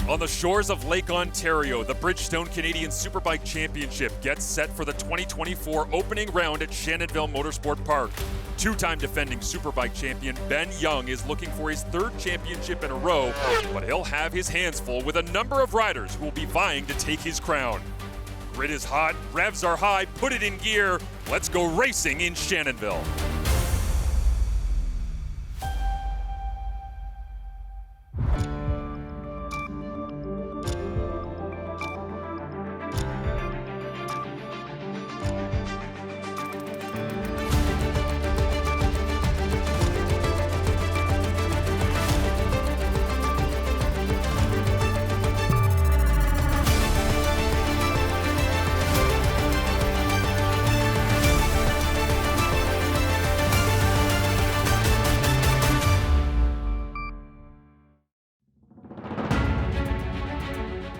On the shores of Lake Ontario, the Bridgestone Canadian Superbike Championship gets set for the 2024 opening round at Shannonville Motorsport Park. Two-time defending Superbike champion Ben Young is looking for his third championship in a row, but he'll have his hands full with a number of riders who will be vying to take his crown. Grid is hot, revs are high, put it in gear. Let's go racing in Shannonville.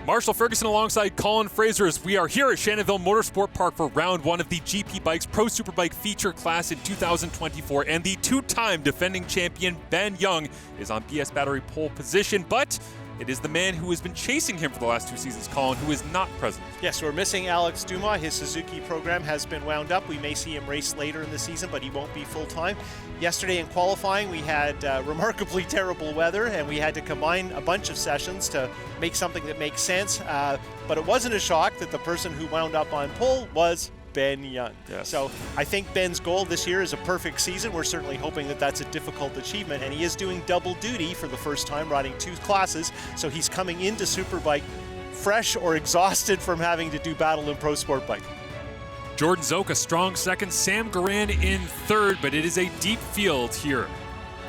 Marshall Ferguson alongside Colin Fraser as we are here at Shannonville Motorsport Park for round one of the GP Bikes Pro Superbike feature class in 2024. And the two-time defending champion Ben Young is on BS Battery pole position, but it is the man who has been chasing him for the last two seasons, Colin, who is not present. Yes, we're missing Alex Dumas. His Suzuki program has been wound up. We may see him race later in the season, but he won't be full-time. Yesterday in qualifying, we had remarkably terrible weather, and we had to combine a bunch of sessions to make something that makes sense. But it wasn't a shock that the person who wound up on pole was Ben Young. Yes. So I think Ben's goal this year is a perfect season. We're certainly hoping that that's a difficult achievement, and he is doing double duty for the first time, riding two classes. So he's coming into Superbike fresh or exhausted from having to do battle in Pro Sport Bike. Jordan Zoke a strong second, Sam Guerin in third, but it is a deep field here.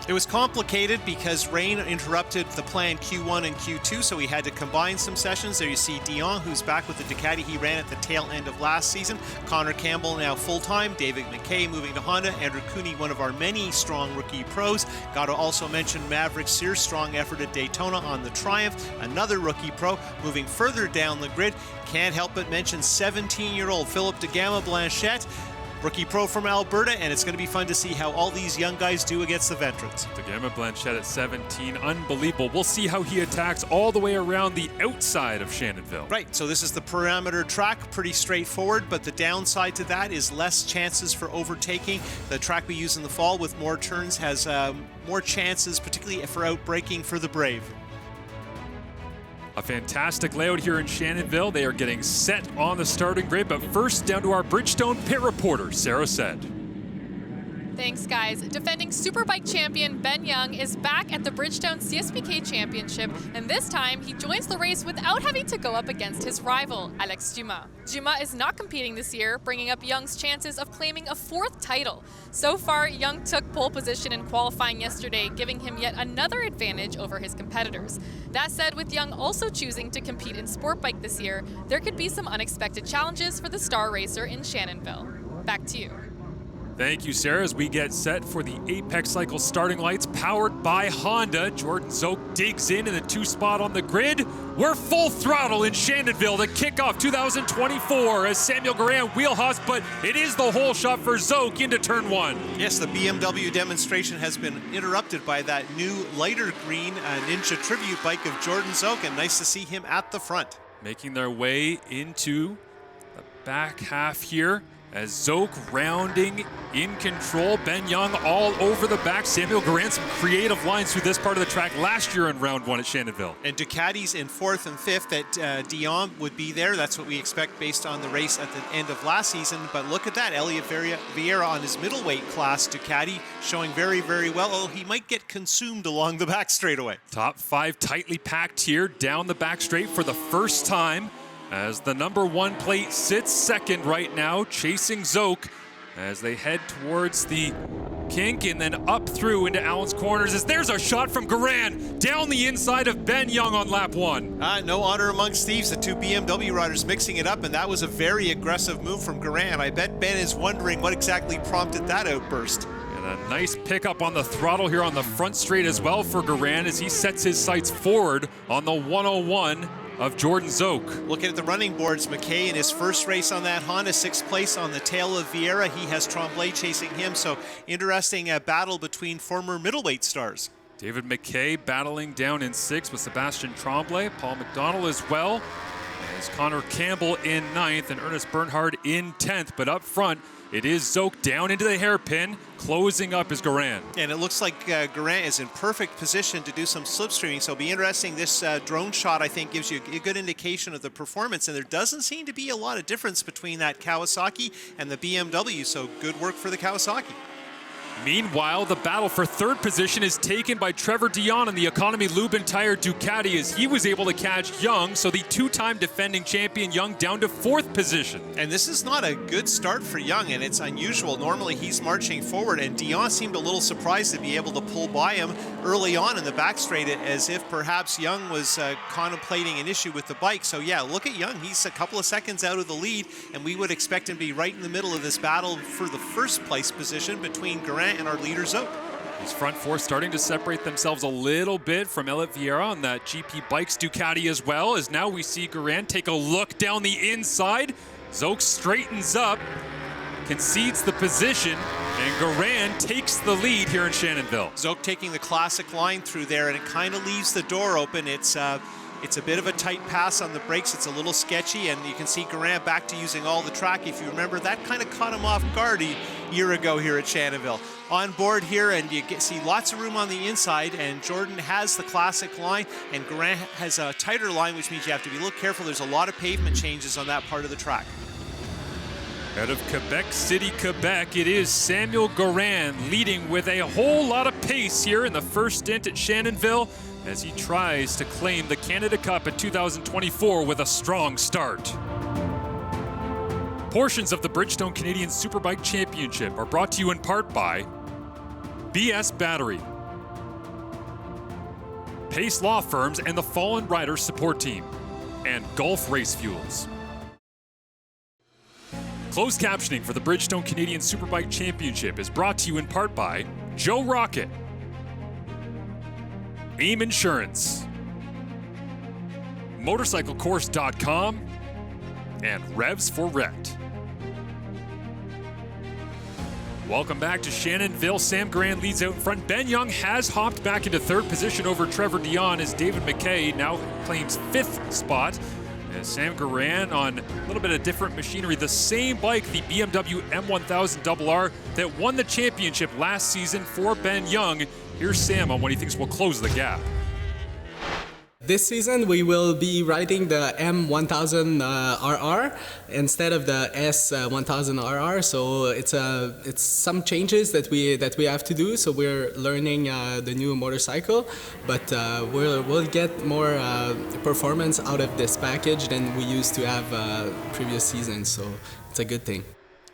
It was complicated because rain interrupted the planned Q1 and Q2, so we had to combine some sessions. There you see Dion, who's back with the Ducati he ran at the tail end of last season. Connor Campbell now full-time. David McKay moving to Honda. Andrew Cooney, one of our many strong rookie pros. Got to also mention Maverick Sears, strong effort at Daytona on the Triumph. Another rookie pro moving further down the grid. Can't help but mention 17-year-old Philip de Gama Blanchette. Rookie pro from Alberta, and it's going to be fun to see how all these young guys do against the veterans. De Gama Blanchette at 17, unbelievable. We'll see how he attacks all the way around the outside of Shannonville. Right, so this is the parameter track, pretty straightforward, but the downside to that is less chances for overtaking. The track we use in the fall with more turns has more chances, particularly for outbraking for the brave. A fantastic layout here in Shannonville. They are getting set on the starting grid, but first down to our Bridgestone pit reporter, Sarah Said. Thanks, guys. Defending Superbike champion Ben Young is back at the Bridgestone CSBK Championship, and this time he joins the race without having to go up against his rival, Alex Dumas. Dumas is not competing this year, bringing up Young's chances of claiming a fourth title. So far, Young took pole position in qualifying yesterday, giving him yet another advantage over his competitors. That said, with Young also choosing to compete in Sport Bike this year, there could be some unexpected challenges for the star racer in Shannonville. Back to you. Thank you, Sarah, as we get set for the Apex Cycle starting lights powered by Honda. Jordan Zoke digs in the two spot on the grid. We're full throttle in Shannonville to kick off 2024 as Samuel Guerin wheelhouse, but it is the whole shot for Zoke into turn one. Yes, the BMW demonstration has been interrupted by that new lighter green Ninja tribute bike of Jordan Zoke, and nice to see him at the front. Making their way into the back half here. As Zoke rounding in control, Ben Young all over the back. Samuel Guerin, some creative lines through this part of the track last year in round one at Shannonville. And Ducati's in fourth and fifth. That Dion would be there. That's what we expect based on the race at the end of last season. But look at that, Elliot Vieira on his middleweight class. Ducati showing very, very well. Oh, he might get consumed along the back straightaway. Top five tightly packed here down the back straight for the first time, as the number one plate sits second right now, chasing Zoke as they head towards the kink and then up through into Allen's corners. As there's a shot from Guerin down the inside of Ben Young on lap one. No honor amongst thieves, the two BMW riders mixing it up, and that was a very aggressive move from Guerin. I bet Ben is wondering what exactly prompted that outburst. And a nice pickup on the throttle here on the front straight as well for Guerin as he sets his sights forward on the 101 of Jordan Zoke. Looking at the running boards, McKay in his first race on that Honda, 6th place on the tail of Vieira. He has Tremblay chasing him, so interesting battle between former middleweight stars. David McKay battling down in 6th with Sebastian Tremblay. Paul McDonald as well as Connor Campbell in 9th and Ernest Bernhard in 10th. But up front, it is Zoke down into the hairpin. Closing up is Guerin. And it looks like Guerin is in perfect position to do some slipstreaming. So it'll be interesting. This drone shot, I think, gives you a good indication of the performance. And there doesn't seem to be a lot of difference between that Kawasaki and the BMW. So good work for the Kawasaki. Meanwhile, the battle for 3rd position is taken by Trevor Dion in the Economy Lube and Tire Ducati as he was able to catch Young, so the 2-time defending champion Young down to 4th position. And this is not a good start for Young, and it's unusual. Normally he's marching forward, and Dion seemed a little surprised to be able to pull by him early on in the back straight, as if perhaps Young was contemplating an issue with the bike. So yeah, look at Young. He's a couple of seconds out of the lead, and we would expect him to be right in the middle of this battle for the 1st place position between Guerin and our leader Zoke. These front 4 starting to separate themselves a little bit from Elliot Vieira on that GP Bikes Ducati as well, as now we see Guerin take a look down the inside. Zoke straightens up, concedes the position, and Guerin takes the lead here in Shannonville. Zoke taking the classic line through there, and it kind of leaves the door open. It's a bit of a tight pass on the brakes. It's a little sketchy, and you can see Guerin back to using all the track. If you remember, that kind of caught him off guard a year ago here at Shannonville. On board here, and you see lots of room on the inside, and Jordan has the classic line, and Guerin has a tighter line, which means you have to be a little careful. There's a lot of pavement changes on that part of the track. Out of Quebec City, Quebec, it is Samuel Guerin leading with a whole lot of pace here in the first stint at Shannonville as he tries to claim the Canada Cup at 2024 with a strong start. Portions of the Bridgestone Canadian Superbike Championship are brought to you in part by BS Battery, Pace Law Firms and the Fallen Riders Support Team, and Gulf Race Fuels. Closed captioning for the Bridgestone Canadian Superbike Championship is brought to you in part by Joe Rocket, AIM Insurance, MotorcycleCourse.com, and Revs for Rect. Welcome back to Shannonville. Sam Guerin leads out in front. Ben Young has hopped back into 3rd position over Trevor Dion as David McKay now claims 5th spot. As Sam Guerin on a little bit of different machinery, the same bike, the BMW M1000RR that won the championship last season for Ben Young. Here's Sam on what he thinks will close the gap. This season we will be riding the M1000RR instead of the S1000RR. So it's some changes that we have to do. So we're learning the new motorcycle, but we'll get more performance out of this package than we used to have previous seasons. So it's a good thing.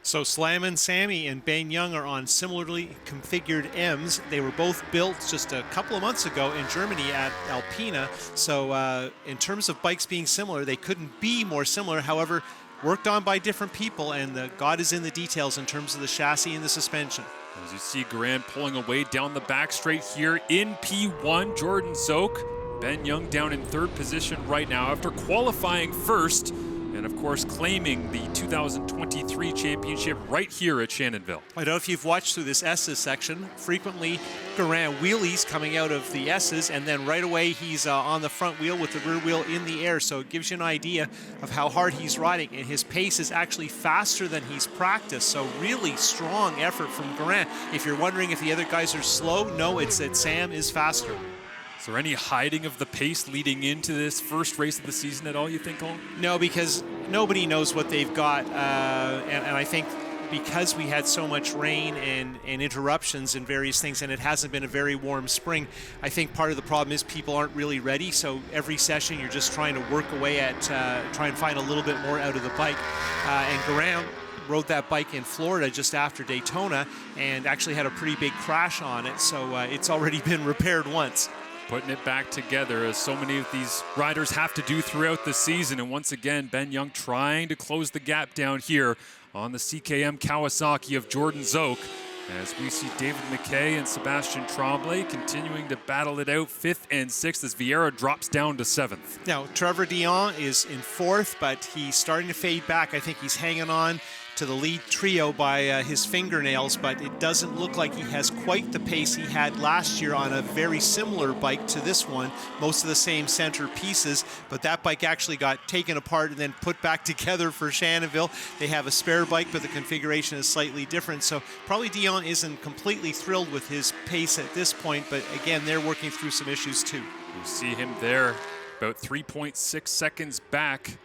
So Slammin' Sammy and Ben Young are on similarly configured M's. They were both built just a couple of months ago in Germany at Alpina. So in terms of bikes being similar, they couldn't be more similar. However, worked on by different people, and God is in the details in terms of the chassis and the suspension. As you see Guerin pulling away down the back straight here in P1, Jordan Zoke. Ben Young down in 3rd position right now after qualifying 1st. And of course, claiming the 2023 championship right here at Shannonville. I don't know if you've watched through this S's section. Frequently, Guerin wheelies coming out of the S's, and then right away he's on the front wheel with the rear wheel in the air. So it gives you an idea of how hard he's riding, and his pace is actually faster than he's practiced. So really strong effort from Guerin. If you're wondering if the other guys are slow, no, it's that Sam is faster. Is there any hiding of the pace leading into this first race of the season at all, you think, Colin? No, because nobody knows what they've got. And I think because we had so much rain and interruptions and various things, and it hasn't been a very warm spring, I think part of the problem is people aren't really ready. So every session you're just trying to work away at, try and find a little bit more out of the bike. And Guerin rode that bike in Florida just after Daytona and actually had a pretty big crash on it. So it's already been repaired once. Putting it back together as so many of these riders have to do throughout the season. And once again, Ben Young trying to close the gap down here on the CKM Kawasaki of Jordan Zoke. As we see David McKay and Sebastian Tremblay continuing to battle it out 5th and 6th as Vieira drops down to 7th. Now, Trevor Dion is in 4th, but he's starting to fade back. I think he's hanging on to the lead trio by his fingernails, but it doesn't look like he has quite the pace he had last year on a very similar bike to this one. Most of the same center pieces, but that bike actually got taken apart and then put back together for Shannonville. They have a spare bike, but the configuration is slightly different. So probably Dion isn't completely thrilled with his pace at this point, but again, they're working through some issues too. You see him there, about 3.6 seconds back.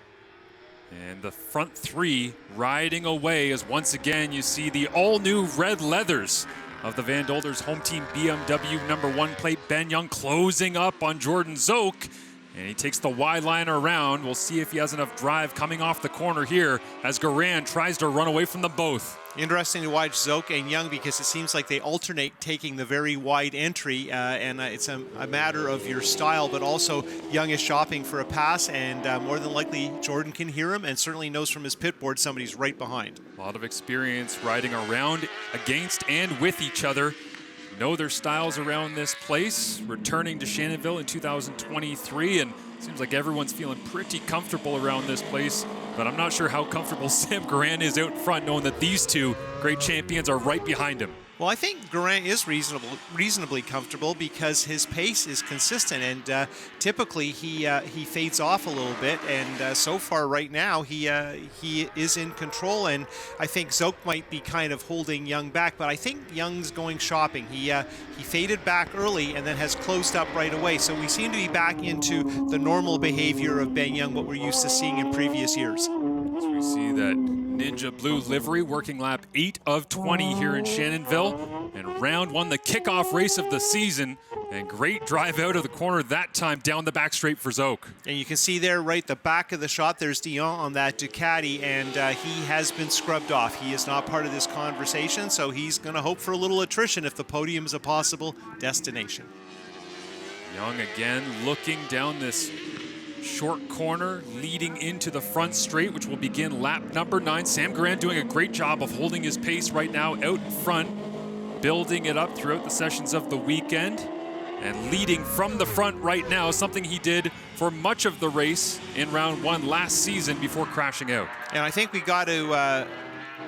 And the front three riding away as once again you see the all-new red leathers of the Van Dolders home team BMW #1 plate. Ben Young closing up on Jordan Zoke, and he takes the wide line around. We'll see if he has enough drive coming off the corner here as Guerin tries to run away from them both. Interesting to watch Zoke and Young because it seems like they alternate taking the very wide entry, and it's a matter of your style, but also Young is shopping for a pass, and more than likely Jordan can hear him and certainly knows from his pit board somebody's right behind. A lot of experience riding around, against, and with each other. Know their styles around this place. Returning to Shannonville in 2023, and seems like everyone's feeling pretty comfortable around this place, but I'm not sure how comfortable Sam Guerin is out front knowing that these two great champions are right behind him. Well, I think Guerin is reasonably comfortable because his pace is consistent, and typically he fades off a little bit. And so far, right now, he is in control. And I think Zoke might be kind of holding Young back, but I think Young's going shopping. He faded back early and then has closed up right away. So we seem to be back into the normal behavior of Ben Young, what we're used to seeing in previous years. So we see that Ninja Blue livery working lap 8 of 20 here in Shannonville, and round 1, the kickoff race of the season, and great drive out of the corner that time down the back straight for Zoke. And you can see there right the back of the shot, there's Dion on that Ducati, and he has been scrubbed off. He is not part of this conversation, so he's going to hope for a little attrition if the podium is a possible destination. Young again looking down this short corner leading into the front straight, which will begin lap number 9. Sam Guerin doing a great job of holding his pace right now out in front, building it up throughout the sessions of the weekend, and leading from the front right now, something he did for much of the race in round 1 last season before crashing out. And I think we got to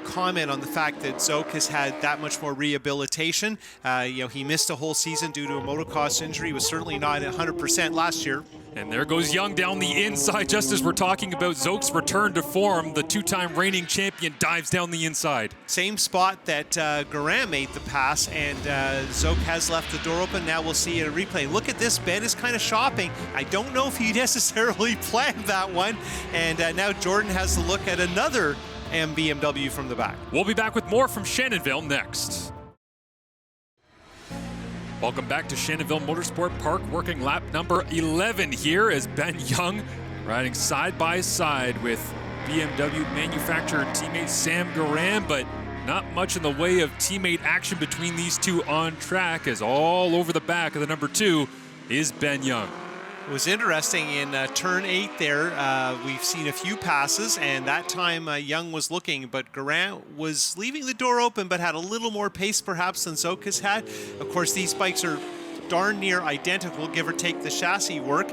comment on the fact that Zoke has had that much more rehabilitation. He missed a whole season due to a motocross injury. He was certainly not at 100% last year. And there goes Young down the inside just as we're talking about Zoke's return to form. The two-time reigning champion dives down the inside. Same spot that Guerin made the pass, and Zoke has left the door open. Now we'll see a replay. Look at this. Ben is kind of shopping. I don't know if he necessarily planned that one. And now Jordan has to look at another BMW from the back. We'll be back with more from Shannonville next. Welcome back to Shannonville Motorsport Park, working lap number 11 here as Ben Young riding side by side with BMW manufacturer teammate Sam Guerin, but not much in the way of teammate action between these two on track, as all over the back of the number 2 is Ben Young. It was interesting in turn 8 there. We've seen a few passes, and that time Young was looking, but Guerin was leaving the door open, but had a little more pace perhaps than Zoke has had. Of course, these bikes are darn near identical, give or take the chassis work.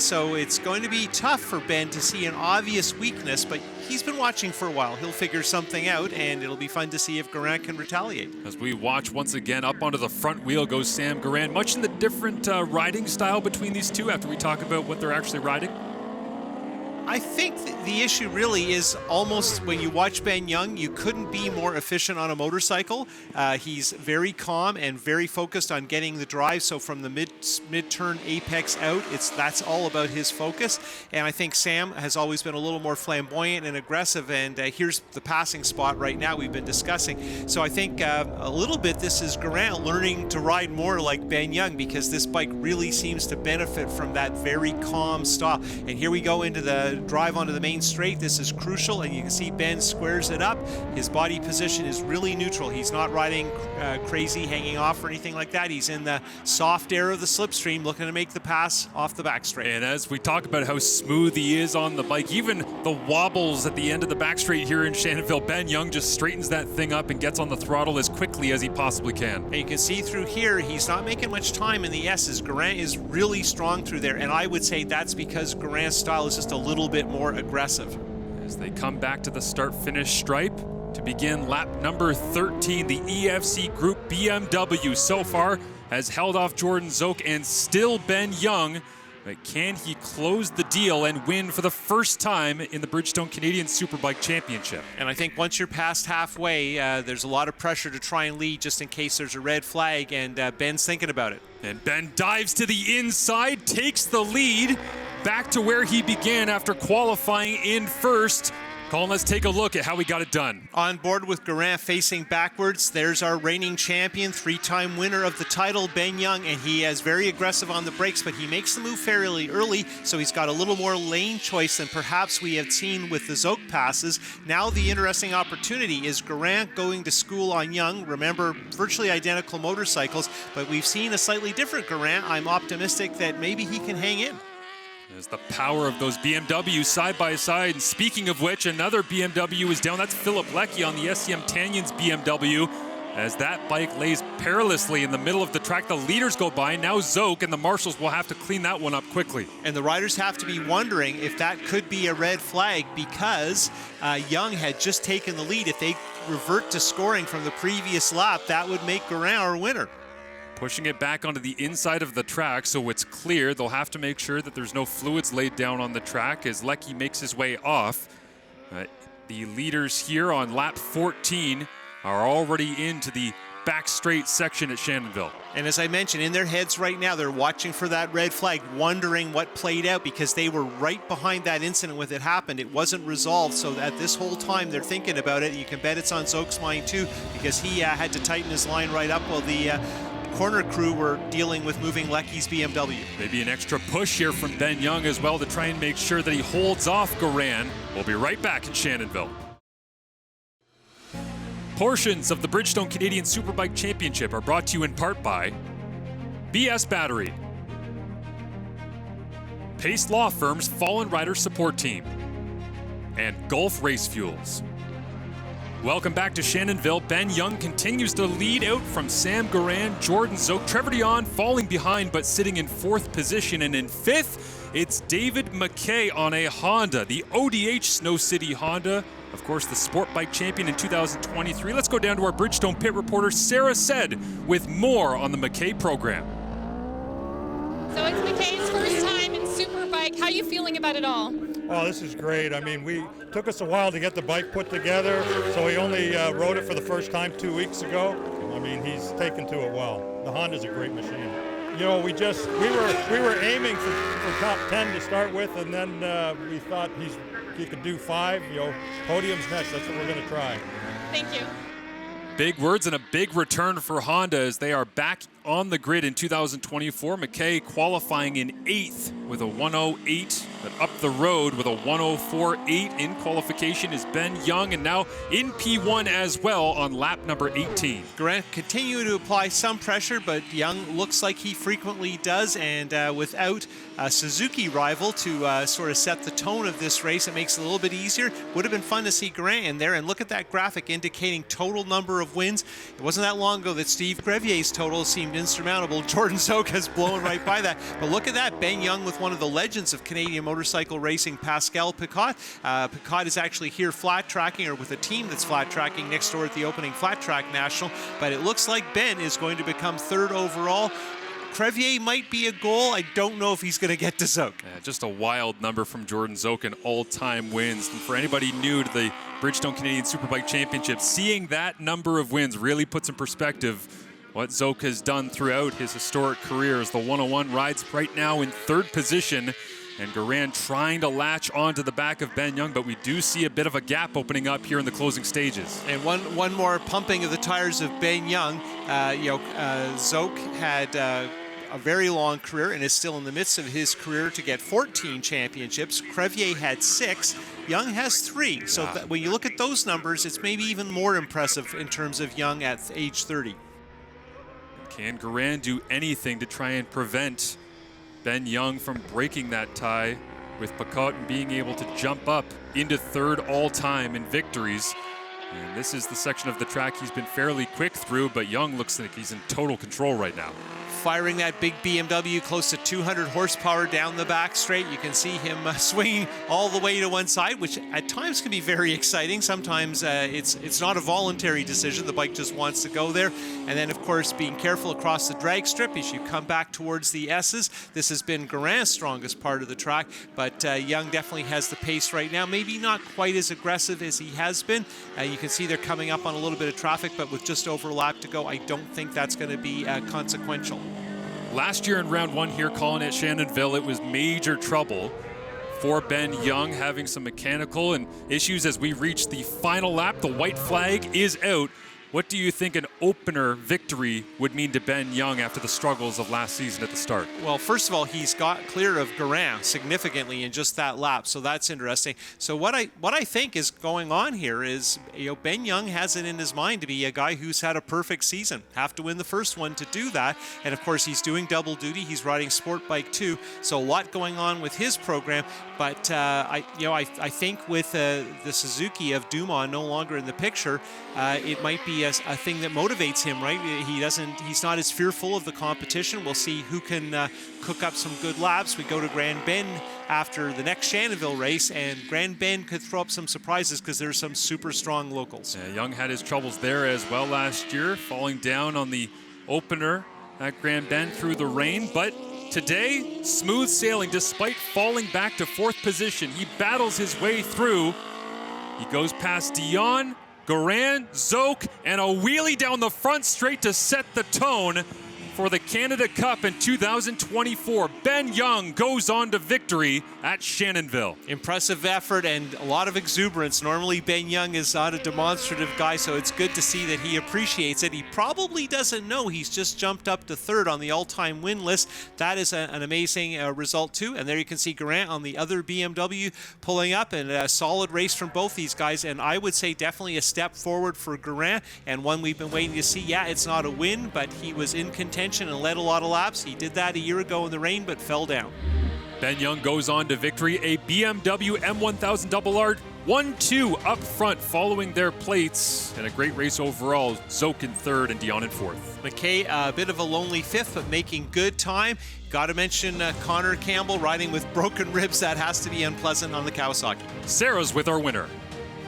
So it's going to be tough for Ben to see an obvious weakness, but he's been watching for a while. He'll figure something out, and it'll be fun to see if Guerin can retaliate. As we watch once again, up onto the front wheel goes Sam Guerin. Much in the different riding style between these two after we talk about what they're actually riding? I think the issue really is almost when you watch Ben Young, you couldn't be more efficient on a motorcycle. He's very calm and very focused on getting the drive. So from the mid-turn apex out, that's all about his focus. And I think Sam has always been a little more flamboyant and aggressive. And here's the passing spot right now we've been discussing. So I think a little bit this is Guerin learning to ride more like Ben Young, because this bike really seems to benefit from that very calm style. And here we go into the drive onto the main straight. This is crucial, and you can see Ben squares it up. His body position is really neutral. He's not riding crazy, hanging off or anything like that. He's in the soft air of the slipstream, looking to make the pass off the back straight. And as we talk about how smooth he is on the bike, even the wobbles at the end of the back straight here in Shannonville, Ben Young just straightens that thing up and gets on the throttle as quickly as he possibly can. And you can see through here, he's not making much time in the S's. Guerin is really strong through there, and I would say that's because Guerin's style is just a little bit more aggressive. As they come back to the start-finish stripe, to begin lap number 13. The EFC Group BMW so far has held off Jordan Zoke and still Ben Young. But can he close the deal and win for the first time in the Bridgestone Canadian Superbike Championship? And I think once you're past halfway, there's a lot of pressure to try and lead just in case there's a red flag, and Ben's thinking about it. And Ben dives to the inside, takes the lead, back to where he began after qualifying in first. Colin, let's take a look at how we got it done. On board with Guerin facing backwards, there's our reigning champion, three-time winner of the title, Ben Young, and he is very aggressive on the brakes, but he makes the move fairly early, so he's got a little more lane choice than perhaps we have seen with the Zoke passes. Now the interesting opportunity is Guerin going to school on Young. Remember, virtually identical motorcycles, but we've seen a slightly different Guerin. I'm optimistic that maybe he can hang in. There's the power of those BMWs side by side. And speaking of which, another BMW is down. That's Philip Leckie on the SCM Tanyon's BMW. As that bike lays perilously in the middle of the track, the leaders go by. Now Zoke and the marshals will have to clean that one up quickly. And the riders have to be wondering if that could be a red flag, because Young had just taken the lead. If they revert to scoring from the previous lap, that would make Guerin our winner. Pushing it back onto the inside of the track so it's clear. They'll have to make sure that there's no fluids laid down on the track as Leckie makes his way off. The leaders here on lap 14 are already into the back straight section at Shannonville. And as I mentioned, in their heads right now, they're watching for that red flag, wondering what played out, because they were right behind that incident when it happened. It wasn't resolved, so at this whole time they're thinking about it. You can bet it's on Zoke's mind too, because he had to tighten his line right up while the corner crew were dealing with moving Leckie's BMW. Maybe an extra push here from Ben Young as well to try and make sure that he holds off Guerin. We'll be right back in Shannonville. Portions of the Bridgestone Canadian Superbike Championship are brought to you in part by BS Battery, Pace Law Firm's Fallen Rider Support Team, and Gulf Race Fuels. Welcome back to Shannonville. Ben Young continues to lead out from Sam Guerin, Jordan Zoke, Trevor Dion falling behind but sitting in fourth position. And in fifth, it's David McKay on a Honda, the ODH Snow City Honda. Of course, the sport bike champion in 2023. Let's go down to our Bridgestone pit reporter, Sarah Said, with more on the McKay program. So it's McKay's first time in Superbike. How are you feeling about it all? Oh, this is great. I mean, we took us a while to get the bike put together, so he only rode it for the first time 2 weeks ago. I mean, he's taken to it well. The Honda's a great machine. You know, we were aiming for top 10 to start with, and then we thought he could do 5. You know, Podium's next. That's what we're going to try. Thank you. Big words and a big return for Honda as they are back on the grid in 2024. McKay qualifying in 8th with a 108, but up the road with a 104.8 in qualification is Ben Young, and now in P1 as well on lap number 18. Guerin continue to apply some pressure, but Young looks like he frequently does, and without a Suzuki rival to sort of set the tone of this race, it makes it a little bit easier. Would have been fun to see Guerin in there, and look at that graphic indicating total number of wins. It wasn't that long ago that Steve Grevier's total seemed insurmountable. Jordan Zoke has blown right by that. But look at that, Ben Young with one of the legends of Canadian motorcycle racing, Pascal Picot. Picot is actually here flat tracking, or with a team that's flat tracking next door at the opening Flat Track National. But it looks like Ben is going to become 3rd overall. Crevier might be a goal. I don't know if he's going to get to Zoke. Yeah, just a wild number from Jordan Zoke in all-time wins. And for anybody new to the Bridgestone Canadian Superbike Championship, seeing that number of wins really puts in perspective what Zoke has done throughout his historic career. As the 101 rides right now in 3rd position, and Guerin trying to latch onto the back of Ben Young, but we do see a bit of a gap opening up here in the closing stages. And one more pumping of the tires of Ben Young. Zoke had a very long career and is still in the midst of his career to get 14 championships. Crevier had 6. Young has 3. So when you look at those numbers, it's maybe even more impressive in terms of Young at age 30. Can Guerin do anything to try and prevent Ben Young from breaking that tie, with Picot being able to jump up into 3rd all-time in victories? And this is the section of the track he's been fairly quick through, but Young looks like he's in total control right now. Firing that big BMW close to 200 horsepower down the back straight. You can see him swinging all the way to one side, which at times can be very exciting. Sometimes it's not a voluntary decision. The bike just wants to go there. And then, of course, being careful across the drag strip as you come back towards the S's. This has been Guerin's strongest part of the track, but Young definitely has the pace right now. Maybe not quite as aggressive as he has been. You can see they're coming up on a little bit of traffic, but with just over a lap to go, I don't think that's going to be consequential. Last year in round one here, calling at Shannonville, it was major trouble for Ben Young, having some mechanical and issues as we reach the final lap. The white flag is out. What do you think an opener victory would mean to Ben Young after the struggles of last season at the start? Well, first of all, he's got clear of Guerin significantly in just that lap, so that's interesting. So what I think is going on here is, Ben Young has it in his mind to be a guy who's had a perfect season. Have to win the first one to do that, and of course he's doing double duty. He's riding sport bike too, so a lot going on with his program. But I think with the Suzuki of Dumas no longer in the picture, it might be a thing that motivates him, right? He's not as fearful of the competition. We'll see who can cook up some good laps. We go to Grand Bend after the next Shannonville race, and Grand Bend could throw up some surprises because there's some super strong locals. Young had his troubles there as well last year, falling down on the opener at Grand Bend through the rain, but today, smooth sailing despite falling back to fourth position. He battles his way through. He goes past Dion, Guerin, Zoke, and a wheelie down the front straight to set the tone for the Canada Cup in 2024. Ben Young goes on to victory at Shannonville. Impressive effort and a lot of exuberance. Normally Ben Young is not a demonstrative guy, so it's good to see that he appreciates it. He probably doesn't know he's just jumped up to third on the all-time win list. That is an amazing result too. And there you can see Guerin on the other BMW pulling up, and a solid race from both these guys. And I would say definitely a step forward for Guerin, and one we've been waiting to see. Yeah, it's not a win, but he was in contention and led a lot of laps. He did that a year ago in the rain, but fell down. Ben Young goes on to victory. A BMW M1000RR 1-2 up front following their plates, and a great race overall. Zoke in third and Dion in fourth. McKay, a bit of a lonely fifth, but making good time. Got to mention Connor Campbell riding with broken ribs. That has to be unpleasant on the Kawasaki. Sarah's with our winner.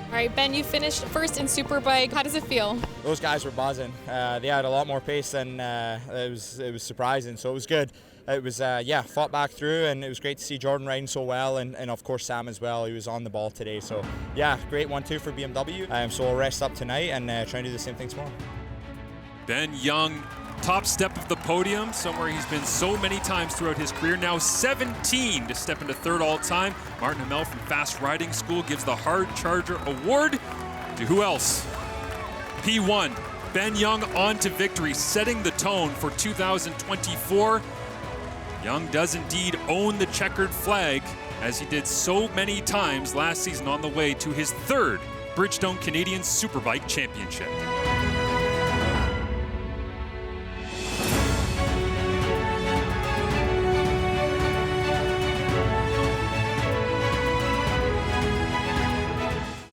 All right, Ben, you finished first in Superbike. How does it feel? Those guys were buzzing. They had a lot more pace than it was surprising, so it was good. It was, fought back through, and it was great to see Jordan riding so well, and of course Sam as well. He was on the ball today, so yeah, great 1-2 for BMW. So we'll rest up tonight and try and do the same thing tomorrow. Ben Young, top step of the podium, somewhere he's been so many times throughout his career. Now 17 to step into third all-time. Martin Hamel from Fast Riding School gives the Hard Charger Award to who else? P1. Ben Young on to victory, setting the tone for 2024. Young does indeed own the checkered flag, as he did so many times last season on the way to his third Bridgestone Canadian Superbike Championship.